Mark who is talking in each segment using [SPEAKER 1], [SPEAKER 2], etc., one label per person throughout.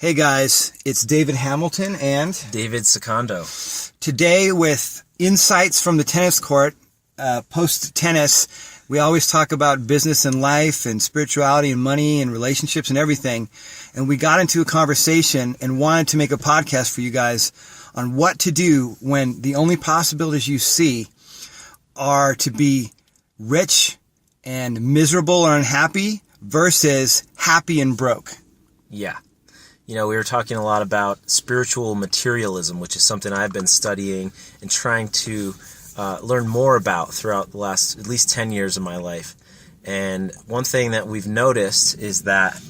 [SPEAKER 1] Hey guys, it's David Hamilton and
[SPEAKER 2] David Secondo.
[SPEAKER 1] Today with insights from the tennis court, post-tennis. We always talk about business and life and spirituality and money and relationships and everything. And we got into a conversation and wanted to make a podcast for you guys on what to do when the only possibilities you see are to be rich and miserable or unhappy versus happy and broke.
[SPEAKER 2] Yeah. You know, we were talking a lot about spiritual materialism, which is something I've been studying and trying to learn more about throughout the last at least 10 years of my life. And one thing that we've noticed is that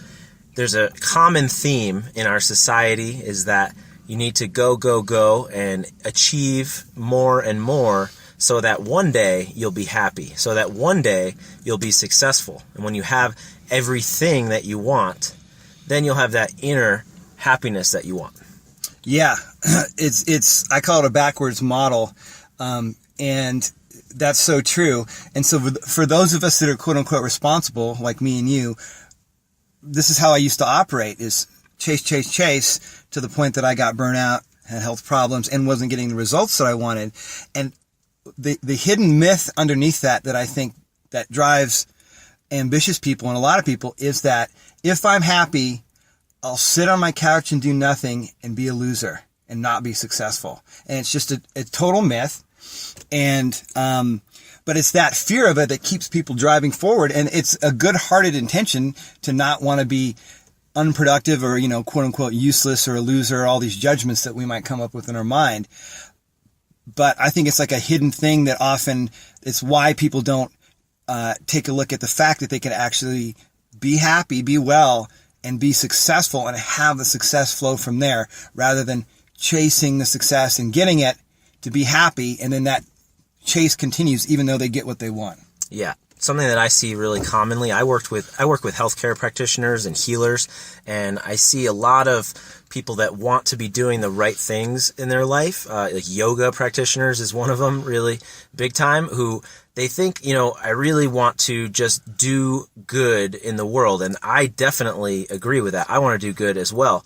[SPEAKER 2] there's a common theme in our society is that you need to go, and achieve more and more so that one day you'll be happy, so that one day you'll be successful. And when you have everything that you want, then you'll have that inner happiness that you want.
[SPEAKER 1] Yeah, it's I call it a backwards model, and that's so true. And so for those of us that are quote unquote responsible, like me and you, this is how I used to operate: is chase to the point that I got burnt out, had health problems, and wasn't getting the results that I wanted. And the hidden myth underneath that I think that drives ambitious people and a lot of people is that if I'm happy, I'll sit on my couch and do nothing and be a loser and not be successful. And it's just a total myth. And, but it's that fear of it that keeps people driving forward. And it's a good-hearted intention to not want to be unproductive or, quote unquote, useless or a loser, all these judgments that we might come up with in our mind. But I think it's like a hidden thing that often it's why people don't, take a look at the fact that they can actually be happy, be well, and be successful and have the success flow from there rather than chasing the success and getting it to be happy. And then that chase continues even though they get what they want.
[SPEAKER 2] Yeah. Something that I see really commonly, I work with healthcare practitioners and healers, and I see a lot of people that want to be doing the right things in their life. Like yoga practitioners is one of them, really big time, who they think, I really want to just do good in the world. And I definitely agree with that. I want to do good as well.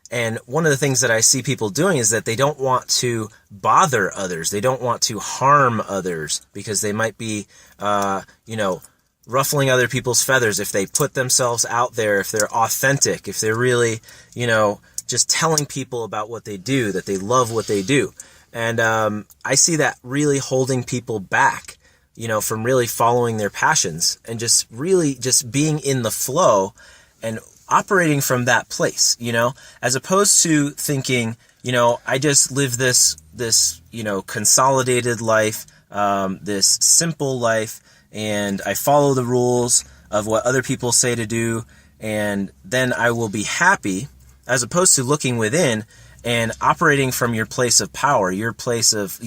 [SPEAKER 2] And one of the things that I see people doing is that they don't want to bother others. They don't want to harm others because they might be, ruffling other people's feathers if they put themselves out there, if they're authentic, if they're really, just telling people about what they do, that they love what they do. And I see that really holding people back, from really following their passions and just really just being in the flow and operating from that place, as opposed to thinking, I just live this, consolidated life, this simple life, and I follow the rules of what other people say to do, and then I will be happy, as opposed to looking within and operating from your place of power, your place of,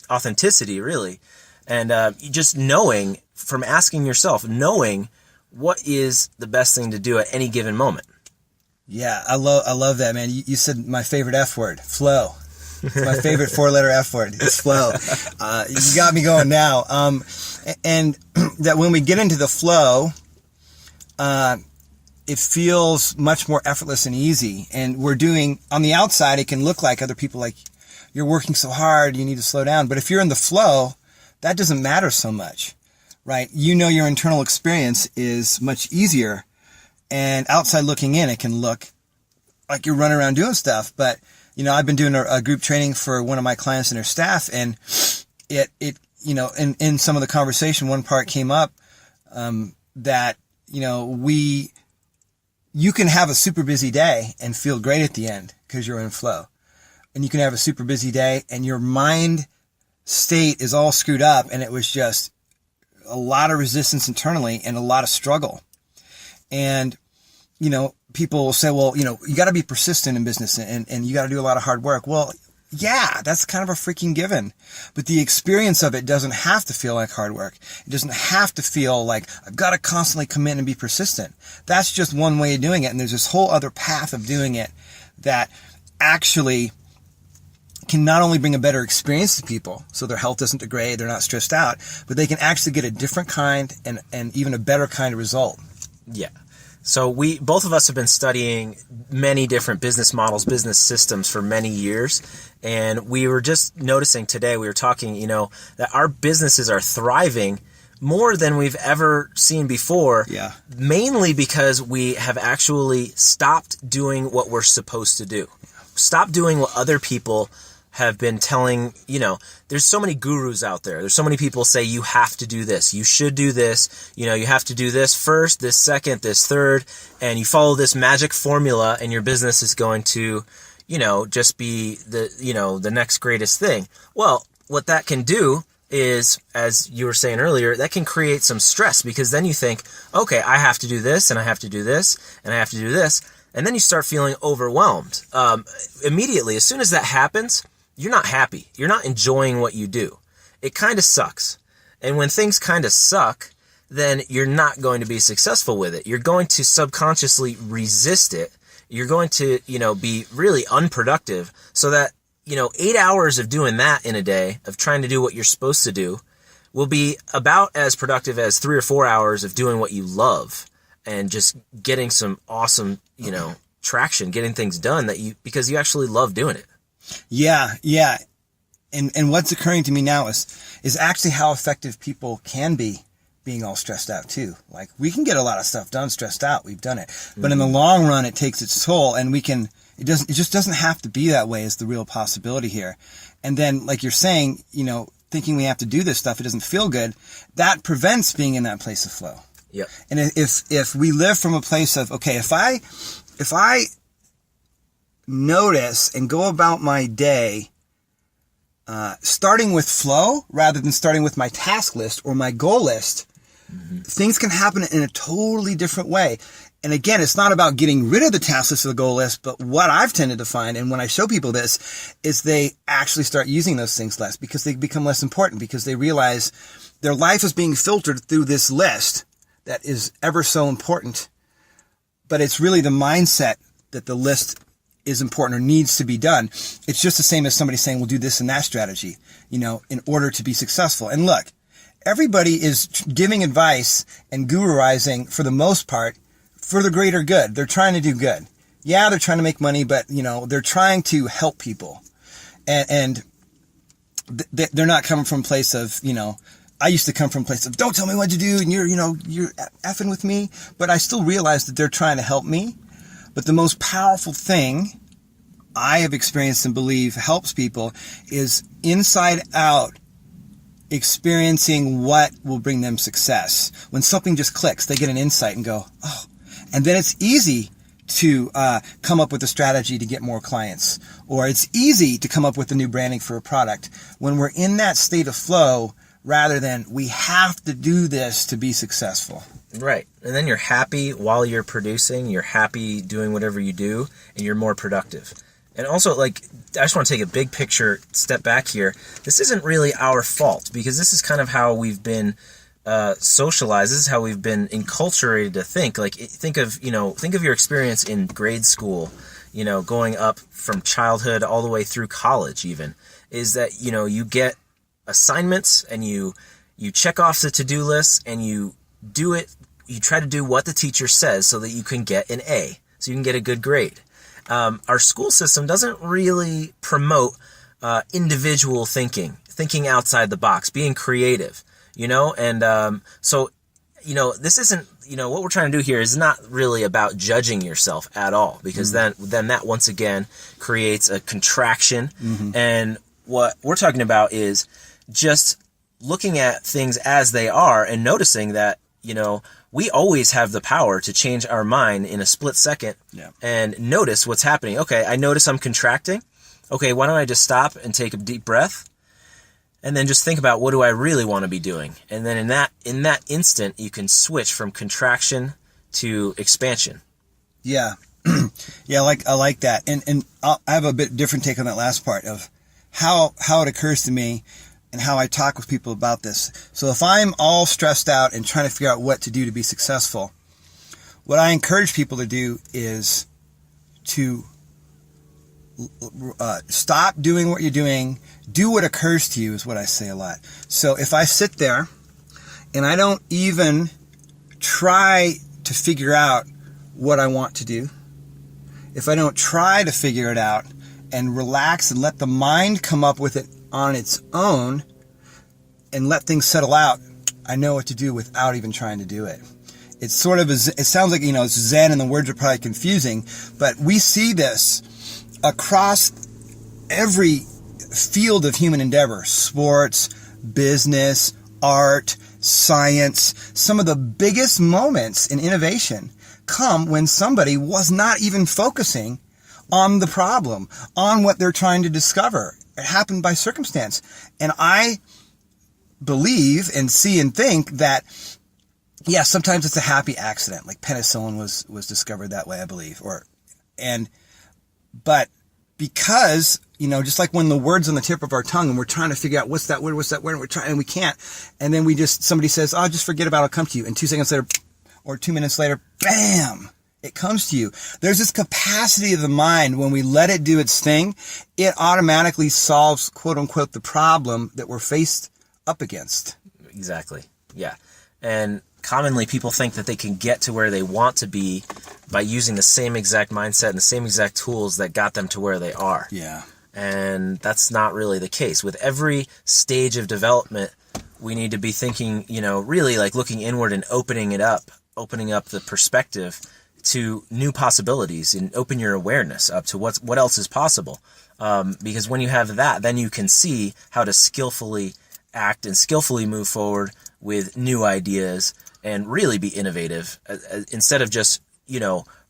[SPEAKER 2] authenticity, really. And just knowing, from asking yourself, knowing what is the best thing to do at any given moment.
[SPEAKER 1] Yeah, I love that, man. You said my favorite F word, flow. It's my favorite 4-letter F word. It's flow. You got me going now. And that when we get into the flow, it feels much more effortless and easy. And we're doing, on the outside, it can look like other people like, you're working so hard, you need to slow down. But if you're in the flow, that doesn't matter so much, right? Your internal experience is much easier. And outside looking in, it can look like you're running around doing stuff. But, I've been doing a group training for one of my clients and their staff, and in some of the conversation, one part came up, that, you can have a super busy day and feel great at the end because you're in flow. And you can have a super busy day and your mind state is all screwed up and it was just a lot of resistance internally and a lot of struggle. And, people will say, well, you got to be persistent in business and you got to do a lot of hard work. Well, yeah, that's kind of a freaking given. But the experience of it doesn't have to feel like hard work. It doesn't have to feel like I've got to constantly commit and be persistent. That's just one way of doing it. And there's this whole other path of doing it that actually can not only bring a better experience to people, so their health doesn't degrade, they're not stressed out, but they can actually get a different kind and even a better kind of result.
[SPEAKER 2] Yeah. So both of us have been studying many different business models, business systems for many years. And we were just noticing today, we were talking, that our businesses are thriving more than we've ever seen before.
[SPEAKER 1] Yeah.
[SPEAKER 2] Mainly because we have actually stopped doing what we're supposed to do. Stop doing what other people have been telling, there's so many gurus out there. There's so many people say you have to do this. You should do this. You have to do this first, this second, this third, and you follow this magic formula and your business is going to, just be the next greatest thing. Well, what that can do is, as you were saying earlier, that can create some stress because then you think, okay, I have to do this and I have to do this and I have to do this. And then you start feeling overwhelmed. Immediately, as soon as that happens, you're not happy. You're not enjoying what you do. It kind of sucks. And when things kind of suck, then you're not going to be successful with it. You're going to subconsciously resist it. You're going to, be really unproductive so that, 8 hours of doing that in a day, of trying to do what you're supposed to do, will be about as productive as 3 or 4 hours of doing what you love and just getting some awesome, traction, getting things done because you actually love doing it.
[SPEAKER 1] Yeah. And what's occurring to me now is actually how effective people can be being all stressed out too. Like we can get a lot of stuff done stressed out. We've done it. But in the long run, it takes its toll and it just doesn't have to be that way is the real possibility here. And then like you're saying, thinking we have to do this stuff, it doesn't feel good. That prevents being in that place of flow.
[SPEAKER 2] Yep.
[SPEAKER 1] And if we live from a place of, okay, if I notice and go about my day starting with flow rather than starting with my task list or my goal list, things can happen in a totally different way. And again, it's not about getting rid of the task list or the goal list, but what I've tended to find, and when I show people this, is they actually start using those things less because they become less important because they realize their life is being filtered through this list that is ever so important. But it's really the mindset that the list is important or needs to be done. It's just the same as somebody saying, we'll do this and that strategy, in order to be successful. And look, everybody is giving advice and guruizing for the most part for the greater good. They're trying to do good. Yeah, they're trying to make money, but they're trying to help people. And they're not coming from a place of, I used to come from a place of, don't tell me what to do and you're effing with me. But I still realize that they're trying to help me. But the most powerful thing I have experienced and believe helps people is inside out experiencing what will bring them success. When something just clicks, they get an insight and go, oh, and then it's easy to come up with a strategy to get more clients, or it's easy to come up with a new branding for a product when we're in that state of flow rather than we have to do this to be successful.
[SPEAKER 2] Right. And then you're happy while you're producing, you're happy doing whatever you do, and you're more productive. And also, I just want to take a big picture step back here. This isn't really our fault because this is kind of how we've been socialized. This is how we've been enculturated to think. Think of your experience in grade school, going up from childhood all the way through college even, is that, you get assignments and you check off the to-do list and you do it. You try to do what the teacher says so that you can get an A, so you can get a good grade. Our school system doesn't really promote individual thinking outside the box, being creative, and so this isn't, what we're trying to do here is not really about judging yourself at all, because then that once again creates a contraction. And what we're talking about is just looking at things as they are and noticing that, we always have the power to change our mind in a split second and notice what's happening. Okay, I notice I'm contracting. Okay, why don't I just stop and take a deep breath and then just think about what do I really want to be doing? And then in that instant, you can switch from contraction to expansion. Yeah.
[SPEAKER 1] Yeah, I like that. And I have a bit different take on that last part of how it occurs to me and how I talk with people about this. So if I'm all stressed out and trying to figure out what to do to be successful, what I encourage people to do is to stop doing what you're doing, do what occurs to you is what I say a lot. So if I sit there and I don't even try to figure out what I want to do, if I don't try to figure it out and relax and let the mind come up with it on its own and let things settle out, I know what to do without even trying to do it. It's sort of, it sounds like, it's Zen and the words are probably confusing, but we see this across every field of human endeavor: sports, business, art, science. Some of the biggest moments in innovation come when somebody was not even focusing on the problem, on what they're trying to discover. It happened by circumstance. And I believe and see and think that, yeah, sometimes it's a happy accident, like penicillin was discovered that way, I believe. But because, just like when the word's on the tip of our tongue and we're trying to figure out what's that word, and we're trying, and we can't. And then somebody says, oh, just forget about it, it'll come to you. And 2 seconds later, or 2 minutes later, bam, it comes to you. There's this capacity of the mind, when we let it do its thing, it automatically solves, quote unquote, the problem that we're faced up against.
[SPEAKER 2] Exactly. Yeah. And commonly people think that they can get to where they want to be by using the same exact mindset and the same exact tools that got them to where they are.
[SPEAKER 1] Yeah.
[SPEAKER 2] And that's not really the case. With every stage of development, we need to be thinking, really like looking inward and opening up the perspective to new possibilities and open your awareness up to what else is possible. Because when you have that, then you can see how to skillfully act and skillfully move forward with new ideas and really be innovative, instead of just,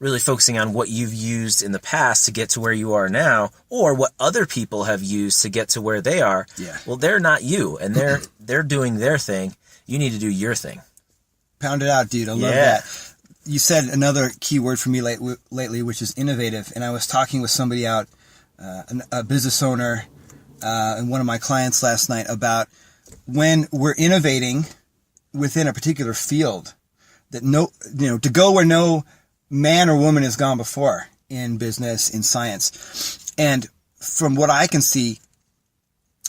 [SPEAKER 2] really focusing on what you've used in the past to get to where you are now, or what other people have used to get to where they are.
[SPEAKER 1] Yeah.
[SPEAKER 2] Well, they're not you, and they're doing their thing. You need to do your thing.
[SPEAKER 1] Pound it out, dude. I love that. You said another key word for me lately, which is innovative. And I was talking with somebody out, a business owner, and one of my clients last night, about when we're innovating within a particular field, that to go where no man or woman has gone before in business, in science. And from what I can see,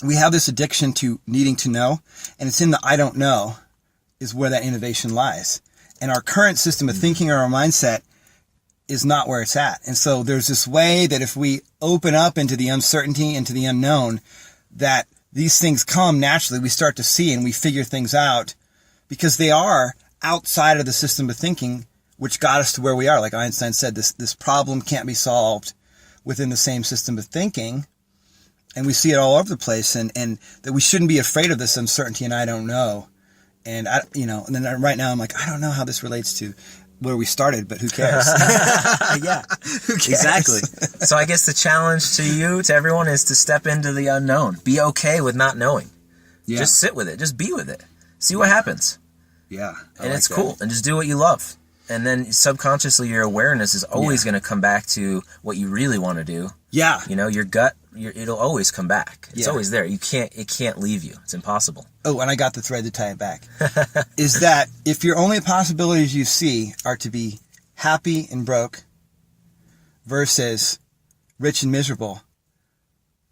[SPEAKER 1] we have this addiction to needing to know, and it's in the I don't know is where that innovation lies. And our current system of thinking or our mindset is not where it's at. And so there's this way that if we open up into the uncertainty, into the unknown, that these things come naturally. We start to see and we figure things out because they are outside of the system of thinking, which got us to where we are. Like Einstein said, this problem can't be solved within the same system of thinking. And we see it all over the place, and that we shouldn't be afraid of this uncertainty and I don't know. And and then right now I'm like, I don't know how this relates to where we started, but who cares?
[SPEAKER 2] Yeah,
[SPEAKER 1] who cares?
[SPEAKER 2] Exactly. So I guess the challenge to everyone is to step into the unknown. Be okay with not knowing. Yeah. Just sit with it. Just be with it. See what happens.
[SPEAKER 1] Yeah.
[SPEAKER 2] And it's cool. And just do what you love. And then subconsciously your awareness is always going to come back to what you really want to do.
[SPEAKER 1] Yeah.
[SPEAKER 2] Your gut, it'll always come back. It's always there. It can't leave you. It's impossible.
[SPEAKER 1] Oh, and I got the thread to tie it back. Is that if your only possibilities you see are to be happy and broke versus rich and miserable,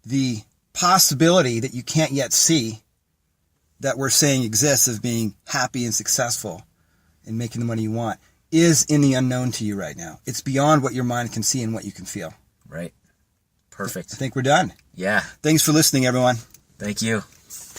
[SPEAKER 1] the possibility that you can't yet see that we're saying exists of being happy and successful and making the money you want is in the unknown to you right now. It's beyond what your mind can see and what you can feel.
[SPEAKER 2] Right. Perfect.
[SPEAKER 1] I think we're done.
[SPEAKER 2] Yeah.
[SPEAKER 1] Thanks for listening, everyone.
[SPEAKER 2] Thank you.